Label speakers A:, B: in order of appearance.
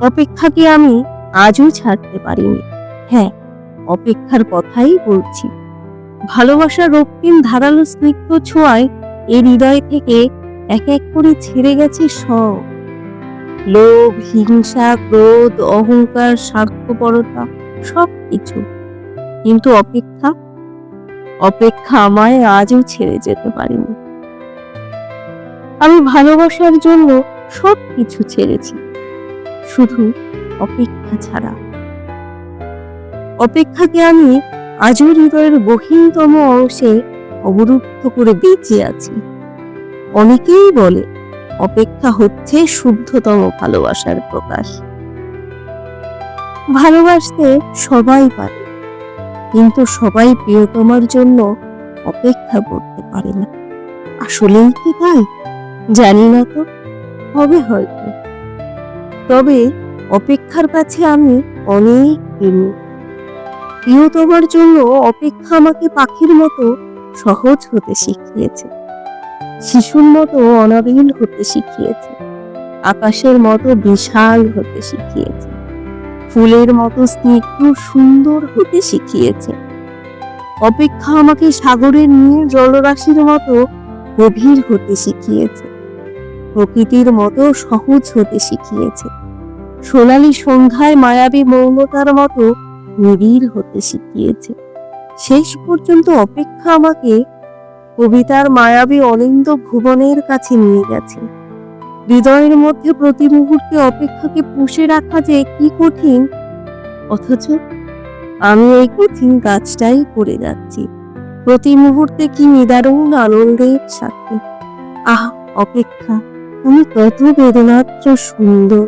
A: অপেক্ষাকে আমি আজও ছাড়তে পারিনি। হ্যাঁ, অপেক্ষার কথাই বলছি। ভালোবাসার রক্তিম ধারালো স্নিগ্ধ ছোঁয়ায় এই হৃদয় থেকে এক এক করে ছেড়ে গেছে সব লোভ, হিংসা, ক্রোধ, অহংকার, স্বার্থপরতা, সবকিছু। কিন্তু অপেক্ষা অপেক্ষা আমায় আজও ছেড়ে যেতে পারেনি। আমি ভালোবাসার জন্য সবকিছু ছেড়েছি, শুধু অপেক্ষা ছাড়া। অপেক্ষাকে আমি আজও হৃদয়ের গহীনতম অংশে অবরুদ্ধ করে বেঁচে আছি। অনেকেই বলে অপেক্ষা হচ্ছে শুদ্ধতম ভালোবাসার প্রকাশ। ভালোবাসতে সবাই পারে, কিন্তু সবাই প্রিয়তমার জন্য অপেক্ষা করতে পারে না। আসলেই কি তাই? জানি না তো, হবে হয়তো। তবে অপেক্ষার কাছে আমি অনেক প্রেমী। প্রিয়তমার জন্য অপেক্ষা আমাকে পাখির মতো সহজ হতে শিখিয়েছে, শিশুর মতো অনাবিল হতে শিখিয়েছে, আকাশের মতো বিশাল হতে শিখিয়েছে, ফুলের মতো স্নিগ্ধ সুন্দর হতে শিখিয়েছে। অপেক্ষা আমাকে সাগরের নীল জলরাশির মতো গভীর হতে শিখিয়েছে, প্রকৃতির মতো সহজ হতে শিখিয়েছে, সোনালী সন্ধ্যায় মায়াবী মৌনতার মতো নিবিড় হতে শিখিয়েছে। শেষ পর্যন্ত অপেক্ষা আমাকে কবিতার মায়াবী অলিন্দ ভুবনের কাছে নিয়ে গেছে। হৃদয়ের মধ্যে প্রতি মুহূর্তে অপেক্ষাকে পুষে রাখা যে কি কঠিন, অথচ আমি এই কঠিন কাজটাই করে যাচ্ছি প্রতি মুহূর্তে। কি নিদারুণ আনন্দের সাথে। আহ, অপেক্ষা, তুমি কত বেদনাত্র সুন্দর।